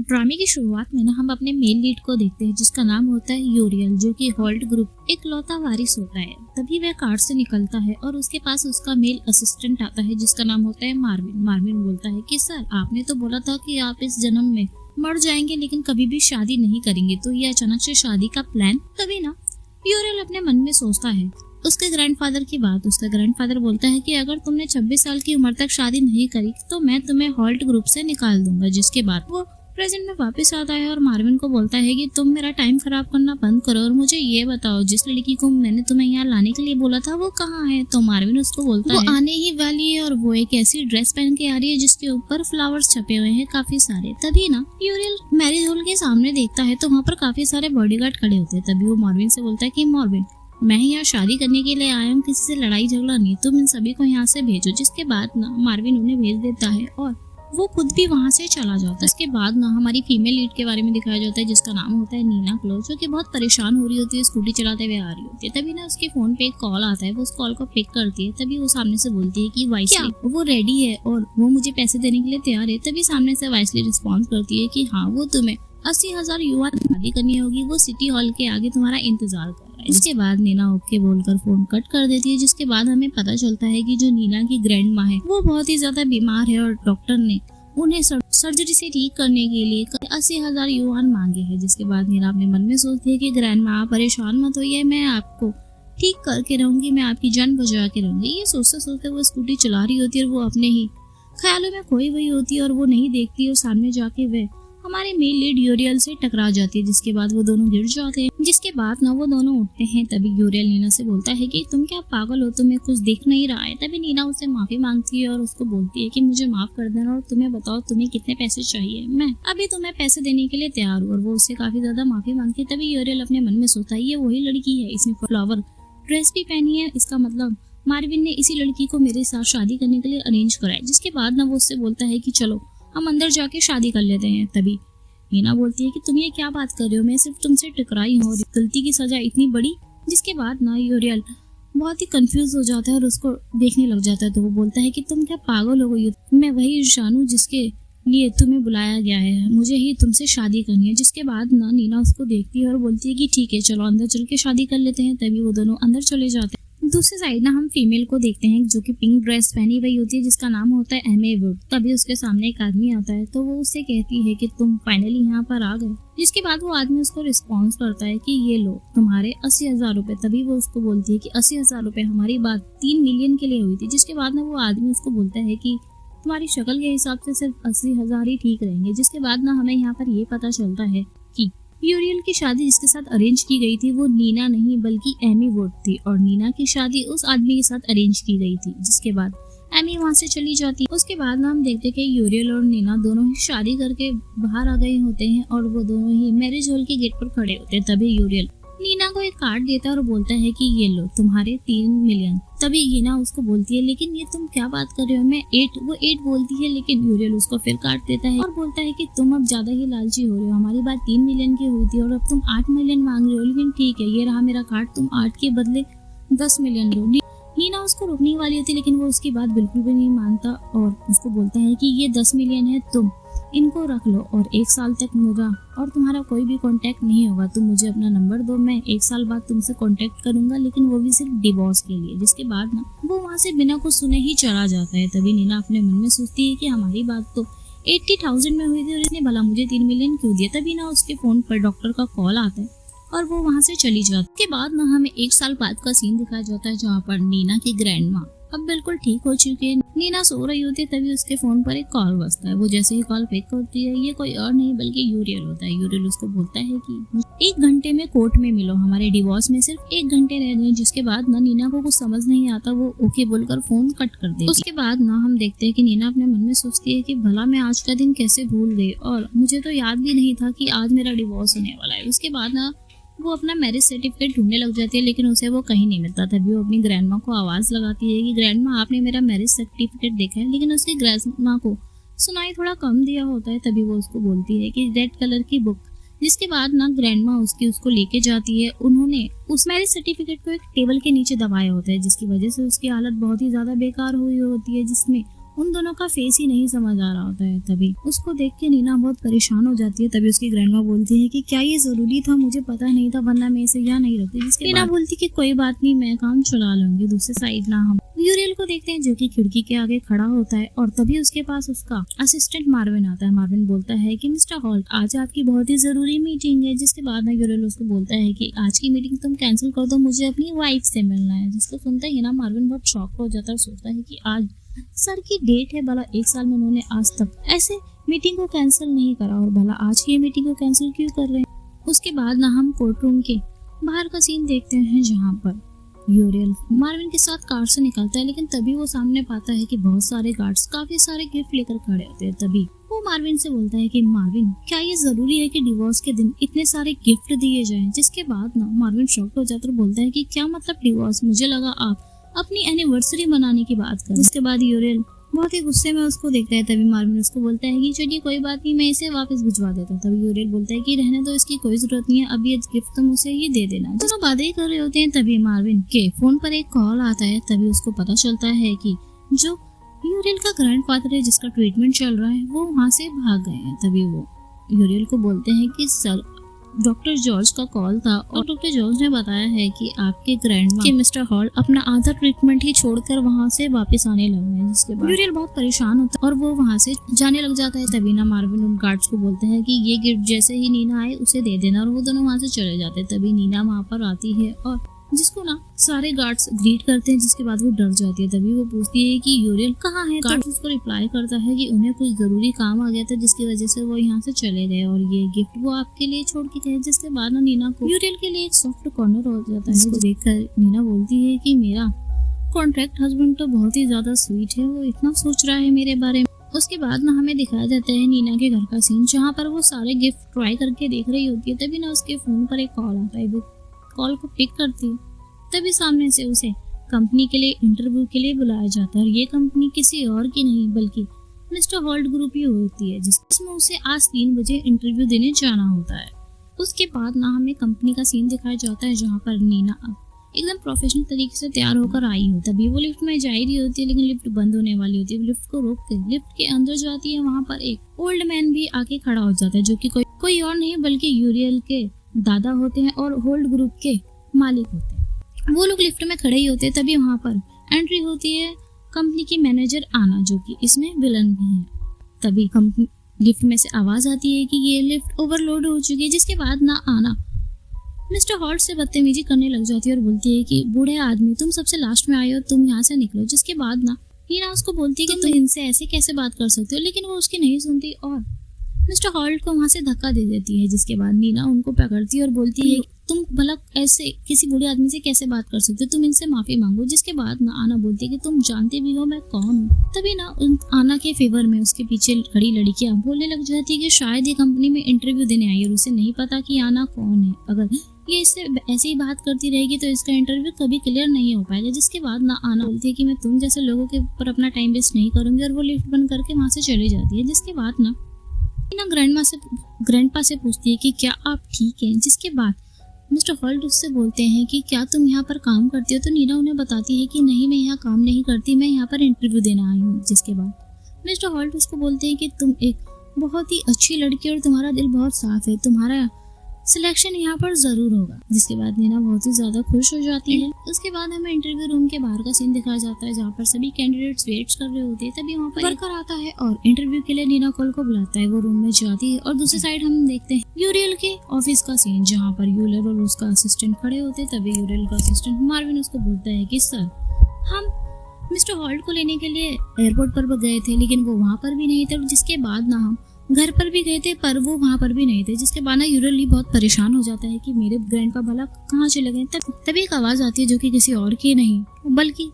ड्रामे की शुरुआत में ना हम अपने मेन लीड को देखते हैं जिसका नाम होता है यूरियल, जो कि हॉल्ट ग्रुप एक लौता वारिस होता है। तभी वह कार से निकलता है और उसके पास उसका मेल असिस्टेंट आता है जिसका नाम होता है मार्विन। मार्विन बोलता है कि सर, आपने तो बोला था कि आप इस जन्म में मर जाएंगे लेकिन कभी भी शादी नहीं करेंगे, तो ये अचानक से शादी का प्लान। तभी ना यूरियल अपने मन में सोचता है उसके ग्रैंडफादर की बात। उसका ग्रैंडफादर बोलता है कि अगर तुमने 26 साल की उम्र तक शादी नहीं करी तो मैं तुम्हें हॉल्ट ग्रुप से निकाल दूंगा। जिसके बाद वो प्रेजेंट में वापस आता है और मार्विन को बोलता है कि तुम मेरा टाइम खराब करना बंद करो और मुझे ये बताओ, जिस लड़की को मैंने तुम्हें यहाँ लाने के लिए बोला था वो कहाँ है। तो मार्विन उसको बोलता है वो आने ही वाली है और वो एक ऐसी ड्रेस पहन के आ रही है जिसके ऊपर फ्लावर्स छपे हुए हैं काफी सारे। तभी ना यूरियल मैरिज हॉल के सामने देखता है तो वहाँ पर काफी सारे बॉडीगार्ड खड़े होते हैं। तभी वो मार्विन से बोलता है कि मार्विन, मैं यहाँ शादी करने के लिए आया हूँ, किसी से लड़ाई झगड़ा नहीं, तुम इन सभी को यहाँ से भेजो। जिसके बाद ना मार्विन उन्हें भेज देता है और वो खुद भी वहाँ से चला जाता है। इसके बाद ना हमारी फीमेल लीड के बारे में दिखाया जाता है जिसका नाम होता है नीना क्लो, जो कि बहुत परेशान हो रही होती है, स्कूटी चलाते हुए आ रही होती है। तभी ना उसके फोन पे एक कॉल आता है, वो उस कॉल को पिक करती है। तभी वो सामने से बोलती है कि वाइसली वो रेडी है और वो मुझे पैसे देने के लिए तैयार है। तभी सामने से वाइसली रिस्पॉन्स करती है कि हाँ, वो तुम्हें 80,000 युआन शादी करनी होगी, वो सिटी हॉल के आगे तुम्हारा इंतजार कर रहा है। इसके बाद नीना ओके बोलकर फोन कट कर देती है। जिसके बाद हमें पता चलता है कि जो नीना की ग्रैंड माँ है वो बहुत ही ज्यादा बीमार है और डॉक्टर ने उन्हें सर्जरी से ठीक करने के लिए 80,000 युआन मांगे हैं। जिसके बाद नीना अपने मन में सोचती है कि ग्रैंड माँ परेशान मत होइए, मैं आपको ठीक करके रहूंगी, मैं आपकी जान बचा के रहूंगी। ये सोचते सोचते वो स्कूटी चला रही होती है और वो अपने ही ख्यालों में खोई हुई होती है और वो नहीं देखती और सामने जाके वह हमारे मेल लीड यूरियल से टकरा जाती है। जिसके बाद वो दोनों गिर जाते हैं। जिसके बाद ना वो दोनों उठते हैं। तभी यूरियल नीना से बोलता है कि तुम क्या पागल हो, तुम्हें कुछ दिख नहीं रहा है। तभी नीना उससे माफी मांगती है और उसको बोलती है कि मुझे माफ कर देना और तुम्हें बताओ तुम्हें कितने पैसे चाहिए, मैं अभी तुम्हें पैसे देने के लिए तैयार हूँ। और वो उससे काफी ज्यादा माफी मांगती है। तभी यूरियल अपने मन में सोचता है ये वही लड़की है, इसने फ्लावर ड्रेस भी पहनी है, इसका मतलब मार्विन ने इसी लड़की को मेरे साथ शादी करने के लिए अरेंज कराया। जिसके बाद ना वो उससे बोलता है कि चलो हम अंदर जाके शादी कर लेते हैं। तभी नीना बोलती है कि तुम ये क्या बात कर रहे हो, मैं सिर्फ तुमसे टकराई हूँ और गलती की सजा इतनी बड़ी। जिसके बाद ना यूरियल बहुत ही कंफ्यूज हो जाता है और उसको देखने लग जाता है। तो वो बोलता है कि तुम क्या पागल हो गई, मैं वही ईशान हूँ जिसके लिए तुम्हें बुलाया गया है, मुझे ही तुमसे शादी करनी है। जिसके बाद ना नीना उसको देखती है और बोलती है कि ठीक है चलो अंदर चल के शादी कर लेते हैं। तभी वो दोनों अंदर चले जाते हैं। दूसरी साइड ना हम फीमेल को देखते हैं जो कि पिंक ड्रेस पहनी हुई होती है जिसका नाम होता है एमे वुड। तभी उसके सामने एक आदमी आता है तो वो उससे कहती है कि तुम फाइनली यहाँ पर आ गए। जिसके बाद वो आदमी उसको रिस्पॉन्स करता है कि ये लो तुम्हारे 80,000 रुपए। तभी वो उसको बोलती है कि 80,000 रुपए, हमारी बात 3 मिलियन के लिए हुई थी। जिसके बाद ना वो आदमी उसको बोलता है कि तुम्हारी शक्ल के हिसाब से सिर्फ 80,000 ही ठीक रहेंगे। जिसके बाद ना हमें यहाँ पर ये पता चलता है कि यूरियल की शादी जिसके साथ अरेंज की गई थी वो नीना नहीं बल्कि एमी वुड थी और नीना की शादी उस आदमी के साथ अरेंज की गई थी। जिसके बाद एमी वहाँ से चली जाती है। उसके बाद ना हम देखते हैं कि यूरियल और नीना दोनों ही शादी करके बाहर आ गए होते हैं और वो दोनों ही मैरिज हॉल के गेट पर खड़े होते हैं। तभी यूरियल नीना को एक कार्ड देता है और बोलता है कि ये लो तुम्हारे 3 मिलियन। तभी नीना उसको बोलती है लेकिन ये तुम क्या बात कर रहे हो, मैं 8। वो 8 बोलती है लेकिन यूरियल उसको फिर कार्ड देता है और बोलता है कि तुम अब ज्यादा ही लालची हो रहे हो, हमारी बात 3 मिलियन की हुई थी और अब तुम 8 मिलियन मांग रहे हो। लेकिन ठीक है, ये रहा मेरा कार्ड, तुम 8 के बदले 10 मिलियन लो। नीना उसको रोकने वाली होती लेकिन वो उसकी बात बिल्कुल भी नहीं मानता और उसको बोलता है कि ये 10 मिलियन है, तुम इनको रख लो और 1 साल तक मेरा और तुम्हारा कोई भी कांटेक्ट नहीं होगा। तुम मुझे अपना नंबर दो, मैं 1 साल बाद तुमसे कांटेक्ट करूंगा, लेकिन वो भी सिर्फ डिवोर्स के लिए। जिसके बाद ना वो वहाँ से बिना कुछ सुने ही चला जाता है। तभी नीना अपने मन में सोचती है कि हमारी बात तो 80,000 में हुई थी और इसने भला मुझे 3 मिलियन क्यों दिया। तभी ना उसके फोन पर डॉक्टर का कॉल आता है और वो वहाँ से चली जाती है। के बाद ना हमें 1 साल बाद का सीन दिखाया जाता है जहाँ पर नीना की ग्रैंड माँ अब बिल्कुल ठीक हो चुकी है। नीना सो रही होती है। तभी उसके फोन पर एक कॉल बजता है। वो जैसे ही कॉल पिक करती है ये कोई और नहीं बल्कि यूरियल होता है। यूरियल उसको बोलता है कि 1 घंटे में कोर्ट में मिलो, हमारे डिवोर्स में सिर्फ 1 घंटे रह गए। जिसके बाद ना नीना को कुछ समझ नहीं आता, वो ओके बोलकर फोन कट कर देती है। उसके बाद ना हम देखते हैं कि नीना अपने मन में सोचती है कि भला मैं आज का दिन कैसे भूल गई और मुझे तो याद भी नहीं था कि आज मेरा डिवोर्स होने वाला है। उसके बाद ना वो अपना मैरिज सर्टिफिकेट ढूंढने लग जाती है लेकिन उसे वो कहीं नहीं मिलता। तभी वो अपनी ग्रैंडमा को आवाज लगाती है कि ग्रैंडमा आपने मेरा मैरिज सर्टिफिकेट देखा है। लेकिन उसकी ग्रैंडमा को सुनाई थोड़ा कम दिया होता है। तभी वो उसको बोलती है कि रेड कलर की बुक। जिसके बाद ना ग्रैंडमा उसको लेके जाती है। उन्होंने उस मैरिज सर्टिफिकेट को एक टेबल के नीचे दबाया होता है जिसकी वजह से उसकी हालत बहुत ही ज्यादा बेकार हुई होती है, जिसमें उन दोनों का फेस ही नहीं समझ आ रहा होता है। तभी उसको देख के नीना बहुत परेशान हो जाती है। तभी उसकी ग्रैंडमा बोलती है कि क्या ये जरूरी था, मुझे पता नहीं था, वरना मैं इसे यहाँ नहीं रखती। जिसके नीना बोलती कि कोई बात नहीं, मैं काम चला लूंगी। दूसरी साइड ना हम यूरियल को देखते हैं जो कि खिड़की के आगे खड़ा होता है और तभी उसके पास उसका असिस्टेंट मार्विन आता है। मार्विन बोलता है कि मिस्टर हॉल्ट, आज आपकी बहुत ही जरूरी मीटिंग है। जिसके बाद ना यूरियल उसको बोलता है कि आज की मीटिंग तुम कैंसिल कर दो, मुझे अपनी वाइफ से मिलना है। जिसको सुनता ही ना मार्विन बहुत शॉक हो जाता है और सोचता है कि आज सर की डेट है, भला 1 साल में उन्होंने आज तक ऐसे मीटिंग को कैंसिल नहीं करा और भला आज की मीटिंग को कैंसिल क्यों कर रहे हैं। उसके बाद ना हम कोर्ट रूम के बाहर का सीन देखते हैं जहाँ पर यूरियल मार्विन के साथ कार से निकलता है, लेकिन तभी वो सामने पाता है कि बहुत सारे गार्ड्स काफी सारे गिफ्ट लेकर खड़े होते हैं। तभी वो मार्विन से बोलता है कि मार्विन, क्या ये जरूरी है कि डिवोर्स के दिन इतने सारे गिफ्ट दिए जाएं। जिसके बाद ना मार्विन शॉक हो जाता है और बोलता है कि क्या मतलब डिवोर्स, मुझे लगा आप अपनी एनिवर्सरी मनाने की बात कर। जिसके बाद यूरियल बहुत ही गुस्से में उसको देखता है। तभी मार्विन उसको बोलता है कि चलिए कोई बात नहीं, मैं इसे वापस भिजवा देता हूँ। तभी यूरियल बोलता है कि रहने दो, इसकी कोई जरूरत नहीं है, अभी ये गिफ्ट तुम उसे ही दे देना। दोनों बातें कर रहे होते हैं तभी मार्विन के फोन पर एक कॉल आता है। तभी उसको पता चलता है कि जो यूरियल का ग्रैंडफादर है जिसका ट्रीटमेंट चल रहा है वो वहाँ से भाग गए हैं। तभी वो यूरियल को बोलते हैं कि सर, डॉक्टर जॉर्ज का कॉल था और डॉक्टर जॉर्ज ने बताया है कि आपके ग्रैंडमा के मिस्टर हॉल अपना आधा ट्रीटमेंट ही छोड़कर वहाँ से वापस आने लगे हैं। जिसके बाद यूरियल बहुत परेशान होता है और वो वहाँ से जाने लग जाता है। तभी ना मार्विन उन गार्ड्स को बोलते हैं कि ये गिफ्ट जैसे ही नीना आए उसे दे देना और वो दोनों वहाँ से चले जाते हैं। तभी नीना वहाँ पर आती है और जिसको ना सारे गार्ड्स ग्रीट करते हैं। जिसके बाद वो डर जाती है। तभी वो पूछती है कि यूरियल कहाँ है। गार्ड्स उसको रिप्लाई करता है कि उन्हें कुछ जरूरी काम आ गया था जिसकी वजह से वो यहाँ से चले गए और ये गिफ्ट वो आपके लिए छोड़ के गए। जिसके बाद ना नीना को यूरियल के लिए एक सॉफ्ट कॉर्नर हो जाता है। इसको देखकर नीना बोलती है कि मेरा कॉन्ट्रैक्ट हस्बैंड तो बहुत ही ज्यादा स्वीट है, वो इतना सोच रहा है मेरे बारे में। उसके बाद ना हमें दिखाया जाता है नीना के घर का सीन जहाँ पर वो सारे गिफ्ट ट्राई करके देख रही होती है। तभी ना उसके फोन पर एक कॉल आता है। वो कॉल को पिक करती है। तभी सामने से उसे कंपनी के लिए इंटरव्यू के लिए बुलाया जाता है और ये कंपनी किसी और की नहीं बल्कि मिस्टर हॉल्ट ग्रुप ही होती है जिसमें उसे आज 3 बजे इंटरव्यू देने जाना होता है। उसके बाद ना हमें कंपनी का सीन दिखाया जाता है जहाँ पर नीना एकदम प्रोफेशनल तरीके से तैयार होकर आई हो। तभी वो लिफ्ट में जा रही होती है लेकिन लिफ्ट बंद होने वाली होती है। लिफ्ट को रोक के लिफ्ट के अंदर जाती है। वहाँ पर एक ओल्ड मैन भी आके खड़ा हो जाता है जो कि कोई और नहीं बल्कि यूरियल के दादा होते हैं और होल्ट ग्रुप के मालिक होते हैं। वो लोग लिफ्ट में खड़े ही होते हैं। तभी वहाँ पर एंट्री होती है कंपनी की मैनेजर आना जो कि इसमें विलन भी है। तभी कंपनी लिफ्ट में से आवाज आती है कि ये लिफ्ट ओवरलोड हो चुकी है। जिसके बाद ना आना मिस्टर हॉल्ट से बदतमीजी करने लग जाती है और बोलती है कि बूढ़े आदमी, तुम सबसे लास्ट में आए हो, तुम यहाँ से निकलो। जिसके बाद ना नीना उसको बोलती है कि तुम इनसे ऐसे कैसे बात कर सकते हो, लेकिन वो उसकी नहीं सुनती और मिस्टर हॉल्ट को वहाँ से धक्का दे देती है। जिसके बाद नीना उनको पकड़ती है और बोलती है तुम भला ऐसे किसी बूढ़े आदमी से कैसे बात कर सकते हो, तुम इनसे माफी मांगो। जिसके बाद ना आना बोलती है कि तुम जानते भी हो मैं कौन हूँ। तभी ना आना के फेवर में उसके पीछे खड़ी लड़कियां बोलने लग जाती है कि शायद ये कंपनी में इंटरव्यू देने आई और उसे नहीं पता कि आना कौन है। अगर ये इससे ऐसे ही बात करती रहेगी तो इसका इंटरव्यू कभी क्लियर नहीं हो पाएगा। जिसके बाद ना आना बोलती है कि मैं तुम जैसे लोगों के ऊपर अपना टाइम वेस्ट नहीं करूंगी और वो लिफ्ट बंद करके वहाँ से चली जाती है। जिसके बाद ना ग्रैंडपा से पूछती है कि क्या आप ठीक हैं। जिसके बाद मिस्टर हॉल्ट उससे बोलते हैं कि क्या तुम यहाँ पर काम करती हो। तो नीना उन्हें बताती है कि नहीं, मैं यहाँ काम नहीं करती, मैं यहाँ पर इंटरव्यू देना आई हूँ। जिसके बाद मिस्टर हॉल्ट उसको बोलते हैं कि तुम एक बहुत ही अच्छी लड़की और तुम्हारा दिल बहुत साफ है, तुम्हारा सिलेक्शन यहाँ पर जरूर होगा। जिसके बाद नीना बहुत ही ज्यादा खुश हो जाती है। उसके बाद हमें इंटरव्यू रूम के बाहर का सीन दिखाया जाता है जहाँ पर सभी कैंडिडेट्स वेट कर रहे होते हैं। तभी वहाँ पर वर्कर आता है और इंटरव्यू के लिए नीना कॉल को बुलाता है। वो रूम में जाती है और दूसरी साइड हम देखते हैं यूरियल के ऑफिस का सीन जहाँ पर यूरियल और उसका असिस्टेंट खड़े होते हैं। तभी यूरियल का असिस्टेंट मार्विन उसको बोलता है कि सर, हम मिस्टर हॉल्ट को लेने के लिए एयरपोर्ट पर गए थे लेकिन वो वहाँ पर भी नहीं थे। जिसके बाद ना हम घर पर भी गए थे पर वो वहाँ पर भी नहीं थे। जिसके बाद ना यूरियल बहुत परेशान हो जाता है कि मेरे ग्रैंडपा भला कहाँ चले गए। तभी एक आवाज आती है जो कि किसी और की नहीं बल्कि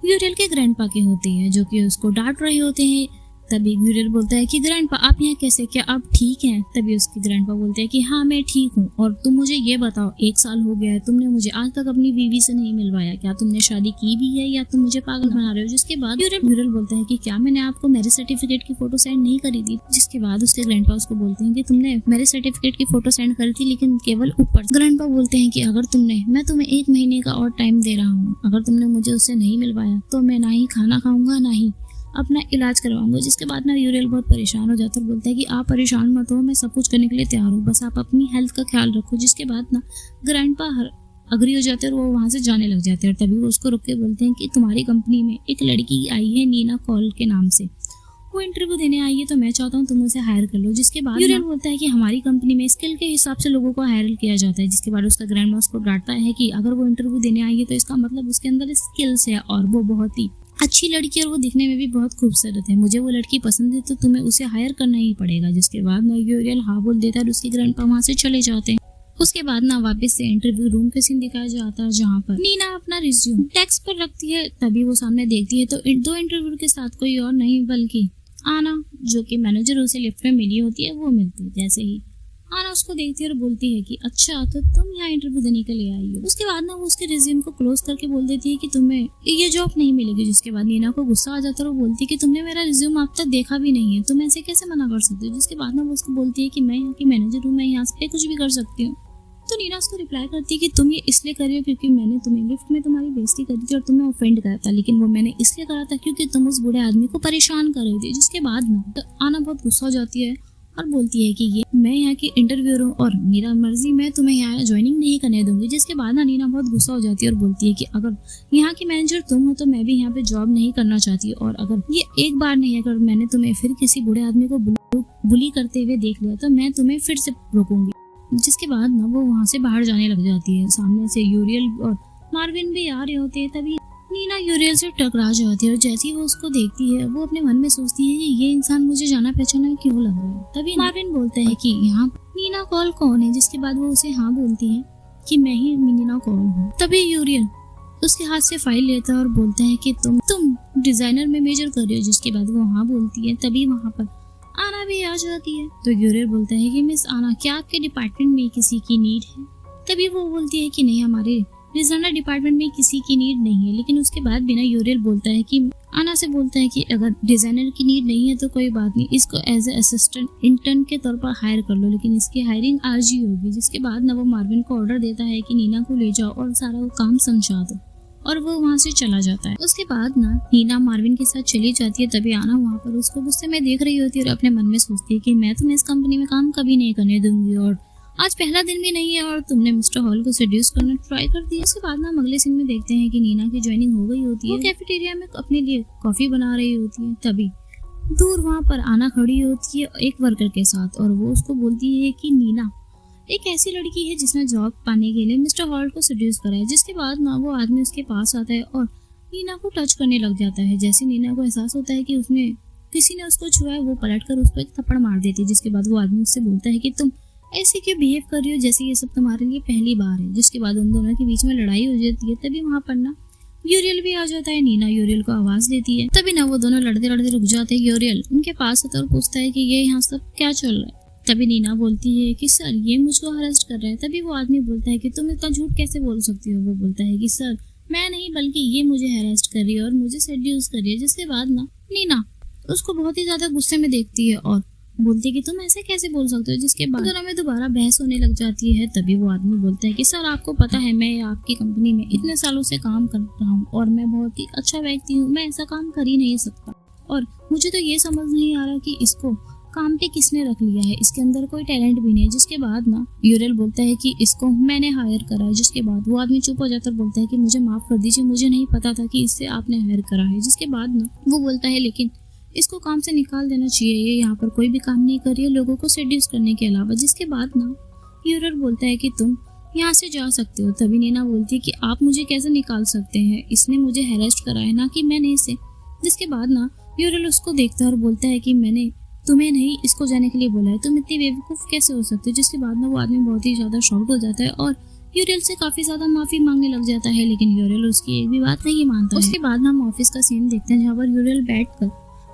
यूरियल के ग्रैंडपा की होती है जो कि उसको डांट रहे होते हैं। तभी यूरियल बोलता है कि ग्रैंडपा आप यहाँ कैसे, क्या आप ठीक हैं। तभी उसके ग्रैंडपा बोलते हैं कि हाँ मैं ठीक हूँ और तुम मुझे ये बताओ 1 साल हो गया है, तुमने मुझे आज तक अपनी बीवी से नहीं मिलवाया, क्या तुमने शादी की भी है या तुम मुझे पागल बना रहे हो। जिसके बाद यूरियल बोलता है कि क्या मैंने आपको मैरिज सर्टिफिकेट की फोटो सेंड नहीं करी थी। जिसके बाद उसके ग्रैंडपा उसको बोलते हैं कि तुमने मैरिज सर्टिफिकेट की फोटो सेंड करी थी लेकिन केवल ऊपर। ग्रैंडपा बोलते हैं कि अगर मैं तुम्हें 1 महीने का और टाइम दे रहा हूँ, अगर तुमने मुझे उससे नहीं मिलवाया तो मैं ना ही खाना खाऊंगा ना ही अपना इलाज करवाऊंगा। जिसके बाद ना यूरियल बहुत परेशान हो जाता है और बोलता है कि आप परेशान मत हो, मैं सब कुछ करने के लिए तैयार हूँ, बस आप अपनी हेल्थ का ख्याल रखो। जिसके बाद ना ग्रैंडपा अग्री हो जाते हैं और वो वहाँ से जाने लग जाते हैं। और तभी वो उसको रुक के बोलते हैं कि तुम्हारी कंपनी में एक लड़की आई है नीना कॉल के नाम से, वो इंटरव्यू देने आई है, तो मैं चाहता हूँ तुम उसे हायर कर लो। जिसके बाद यूरियल बोलता है कि हमारी कंपनी में स्किल के हिसाब से लोगों को हायर किया जाता है। जिसके बाद उसका ग्रैंडमा उसको डांटता है कि अगर वो इंटरव्यू देने आई है तो इसका मतलब उसके अंदर स्किल्स है और वो बहुत ही अच्छी लड़की और वो दिखने में भी बहुत खूबसूरत है, मुझे वो लड़की पसंद है, तो तुम्हें उसे हायर करना ही पड़ेगा। जिसके बाद ना यूरियल हाँ बोल देता है और उसके ग्रैंडपा वहाँ से चले जाते हैं। उसके बाद ना वापस से इंटरव्यू रूम के सीन दिखाया जाता है जहाँ पर नीना अपना रिज्यूम डेस्क पर रखती है। तभी वो सामने देखती है तो दो इंटरव्यू के साथ कोई और नहीं बल्कि आना, जो कि मैनेजर उसे लिफ्ट में मिली होती है, वो मिलती है। जैसे ही आना उसको देखती है और बोलती है कि अच्छा तो तुम यहाँ इंटरव्यू देने के लिए आई हो। उसके बाद ना वो उसके रिज्यूम को क्लोज करके बोल देती है कि तुम्हें ये जॉब नहीं मिलेगी। जिसके बाद नीना को गुस्सा आ जाता है और वो बोलती है कि तुमने मेरा रिज्यूम अब तक देखा भी नहीं है, तुम ऐसे कैसे मना कर सकते हो। जिसके बाद ना वो उसको बोलती है कि मैं यहाँ की मैनेजर हूँ, मैं यहाँ पे कुछ भी कर सकती हूँ। तो नीना उसको रिप्लाई करती है कि तुम ये इसलिए कर रही हो क्योंकि मैंने तुम्हें लिफ्ट में तुम्हारी बेइज्जती करी थी और तुम्हें ऑफेंड करा था, लेकिन वो मैंने इसलिए करा था क्योंकि तुम उस बूढ़े आदमी को परेशान कर रही थी। जिसके बाद ना तो आना बहुत गुस्सा हो जाती है और बोलती है कि ये मैं यहाँ की इंटरव्यूअर हूँ और मेरा मर्जी, मैं तुम्हें यहाँ ज्वाइनिंग नहीं करने दूंगी। जिसके बाद ना नीना बहुत गुस्सा हो जाती है और बोलती है कि अगर यहाँ की मैनेजर तुम हो तो मैं भी यहाँ पे जॉब नहीं करना चाहती, और अगर ये एक बार नहीं, अगर मैंने तुम्हें फिर किसी बूढ़े आदमी को बुली करते हुए देख लिया तो मैं तुम्हें फिर से रोकूंगी। जिसके बाद ना वो वहाँ से बाहर जाने लग जाती है। सामने से यूरियल और मार्विन भी आ रहे होते हैं। तभी नीना यूरियल से टकरा जाती है और जैसे ही वो उसको देखती है वो अपने मन में सोचती है कि ये इंसान मुझे जाना पहचाना क्यों लग रहा है। तभी मार्विन बोलता है कि यहाँ नीना कॉल कौन है। जिसके बाद वो उसे हाँ बोलती है कि मैं ही नीना कॉल हूँ। तभी यूरियल उसके हाथ से फाइल लेता है और बोलता है कि तुम डिजाइनर में मेजर कर रहे हो। जिसके बाद वो हाँ बोलती है। तभी वहाँ पर आना भी आ जाती है। तो यूरियल बोलता है कि मिस आना, क्या आपके डिपार्टमेंट में किसी की नीड है। तभी वो बोलती है कि नहीं, हमारे डिजाइनर डिपार्टमेंट में किसी की नीड नहीं है। लेकिन उसके बाद बिना यूरियल बोलता है कि आना से बोलता है कि अगर डिजाइनर की नीड नहीं है तो कोई बात नहीं, इसको एज ए असिस्टेंट इंटर्न के तौर पर हायर कर लो, लेकिन इसकी हायरिंग आज ही होगी। जिसके बाद ना वो मार्विन को ऑर्डर देता है कि नीना को ले जाओ और सारा वो काम समझा दो, और वो वहाँ से चला जाता है। उसके बाद ना नीना मार्विन के साथ चली जाती है। तभी आना वहाँ पर उसको गुस्से में देख रही होती है और अपने मन में सोचती है कि मैं तुम्हें इस कंपनी में काम कभी नहीं करने दूंगी, और आज पहला दिन भी नहीं है और तुमने मिस्टर हॉल को सेड्यूस करना ट्राई कर दिया। उसके बाद ना हम अगले सीन में देखते हैं कि नीना की ज्वाइनिंग हो गई होती है। वो कैफेटेरिया में अपने लिए कॉफी बना रही होती है। तभी दूर वहाँ पर आना खड़ी होती है एक वर्कर के साथ, और वो उसको बोलती है कि नीना एक ऐसी लड़की है जिसने जॉब पाने के लिए मिस्टर हॉल को सेड्यूस करा है। जिसके बाद ना वो आदमी उसके पास आता है और नीना को टच करने लग जाता है। जैसे नीना को एहसास होता है कि उसने किसी ने उसको छुआ है, वो पलटकर उसको एक थप्पड़ मार देती है। जिसके बाद वो आदमी उससे बोलता है कि तुम ऐसे क्यों बिहेव कर रही हो जैसे ये सब तुम्हारे लिए पहली बार है। जिसके बाद उन दोनों के बीच में लड़ाई हो जाती है। तभी वहाँ पर ना यूरियल भी आ जाता है। नीना यूरियल को आवाज देती है। तभी ना वो दोनों लड़ते लड़ते रुक जाते हैं। यूरियल उनके पास आता है और पूछता है कि ये यहाँ सब क्या चल रहा है। तभी नीना बोलती है कि सर ये मुझको अरेस्ट कर रहा है। तभी वो आदमी बोलता है कि तुम इतना झूठ कैसे बोल सकती हो। वो बोलता है कि सर मैं नहीं बल्कि ये मुझे अरेस्ट कर रही है और मुझे सेड्यूस कर रही है। जिसके बाद ना नीना उसको बहुत ही ज्यादा गुस्से में देखती है और बोलती है कि तुम ऐसे कैसे बोल सकते हो। जिसके बाद दोनों में दोबारा बहस होने लग जाती है। तभी वो आदमी बोलता है कि सर आपको पता है मैं आपकी कंपनी में इतने सालों से काम कर रहा हूँ और मैं बहुत ही अच्छा व्यक्ति हूँ, मैं ऐसा काम कर ही नहीं सकता, और मुझे तो ये समझ नहीं आ रहा कि इसको काम पे किसने रख लिया है, इसके अंदर कोई टैलेंट भी नहीं है। जिसके बाद ना यूरियल बोलता है कि इसको मैंने हायर करा है। जिसके बाद वो आदमी चुप हो जाता है और बोलता है कि मुझे माफ कर दीजिए, मुझे नहीं पता था कि इससे आपने हायर करा है। जिसके बाद ना वो बोलता है लेकिन इसको काम से निकाल देना चाहिए, ये यहाँ पर कोई भी काम नहीं कर रही है लोगों को सेड्यूस करने के अलावा। जिसके बाद ना यूरियल बोलता है कि तुम यहाँ से जा सकते हो। तभी नीना बोलती है कि आप मुझे कैसे निकाल सकते हैं, इसने मुझे हैरेस्ट करा है ना कि मैंने इसे। जिसके बाद ना यूरियल उसको देखता है और बोलता है कि मैंने तुम्हें नहीं इसको जाने के लिए बोला है, तुम इतनी बेवकूफ कैसे हो सकते हो। जिसके बाद ना वो आदमी बहुत ही ज्यादा शॉक्ड हो जाता है और यूरियल से काफी ज्यादा माफी मांगने लग जाता है, लेकिन यूरियल उसकी एक भी बात नहीं मानता। उसके बाद ना हम ऑफिस का सीन देखते हैं जहाँ पर यूरियल बैठकर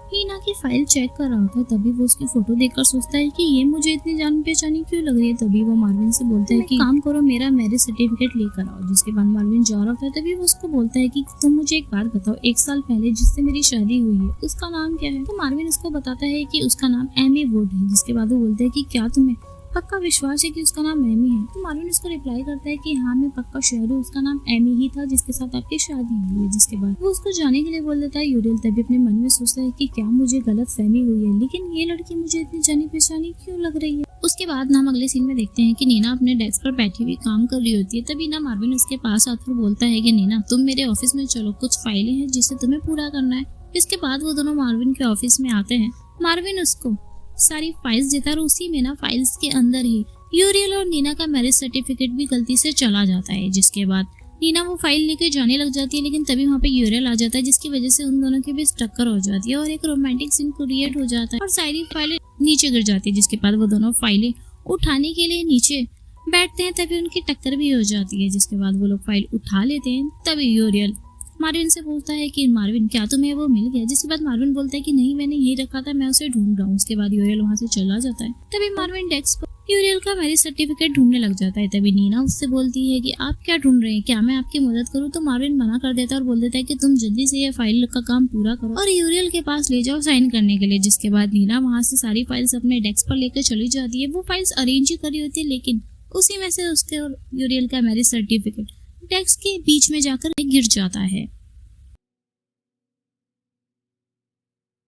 नीना की फाइल चेक कर रहा था। तभी वो उसकी फोटो देखकर सोचता है कि ये मुझे इतनी जान पहचानी क्यों लग रही है। तभी वो मार्विन से बोलता है कि काम करो मेरा मैरिज सर्टिफिकेट लेकर आओ। जिसके बाद मार्विन जा रहा होता है। तभी वो उसको बोलता है कि तुम मुझे एक बात बताओ, 1 साल पहले जिससे मेरी शादी हुई है उसका नाम क्या है। तो मार्विन उसको बताता है कि उसका नाम एमी वुड है। जिसके बाद वो बोलता है कि क्या तुम्हें पक्का विश्वास है कि उसका नाम एमी है। तो मार्विन उसको रिप्लाई करता है कि हाँ मैं पक्का श्योर हूँ, उसका नाम एमी ही था जिसके साथ आपकी शादी हुई है। जिसके बाद वो उसको जाने के लिए बोल देता है। यूरियल तभी अपने मन में सोचता है कि क्या मुझे गलत फहमी हुई है, लेकिन ये लड़की मुझे इतनी जानी पहचानी क्यों लग रही है। उसके बाद हम अगले सीन में देखते हैं कि नीना अपने डेस्क पर बैठी हुई काम कर रही होती है। तभी ना मार्विन उसके पास आता बोलता है कि नीना तुम मेरे ऑफिस में चलो, कुछ फाइलें हैं जिसे तुम्हें पूरा करना है। इसके बाद वो दोनों मार्विन के ऑफिस में आते हैं। मार्विन उसको सारी फाइल्स देता है और उसी में ना फाइल्स के अंदर ही यूरियल और नीना का मैरिज सर्टिफिकेट भी गलती से चला जाता है। जिसके बाद नीना वो फाइल लेके जाने लग जाती है, लेकिन तभी वहाँ पे यूरियल आ जाता है जिसकी वजह से उन दोनों के बीच टक्कर हो जाती है और एक रोमांटिक सीन क्रिएट हो जाता है और सारी फाइलें नीचे गिर जाती है। जिसके बाद वो दोनों फाइलें उठाने के लिए नीचे बैठते हैं, तभी उनकी टक्कर भी हो जाती है। जिसके बाद वो लोग फाइल उठा लेते हैं। तभी यूरियल मार्विन से बोलता है कि मार्विन क्या तुम्हें वो मिल गया। जिसके बाद मार्विन बोलता है कि नहीं मैंने यही रखा था, मैं उसे ढूंढ रहा हूँ। उसके बाद यूरियल वहाँ से चला जाता है। तभी मार्विन डेस्क पर यूरियल का मैरिज सर्टिफिकेट ढूंढने लग जाता है। तभी नीना उससे बोलती है कि आप क्या ढूंढ रहे हैं, क्या मैं आपकी मदद करूँ। तो मार्विन मना कर देता है और बोल देता है कि तुम जल्दी से ये फाइल का काम पूरा करो और यूरियल के पास ले जाओ साइन करने के लिए। जिसके बाद नीना वहाँ से सारी फाइल्स अपने डेस्क पर लेकर चली जाती है। वो फाइल्स अरेंज ही करी होती है, लेकिन उसी में से उसके और यूरियल का मैरिज सर्टिफिकेट डेस्क के बीच में जाकर गिर जाता है।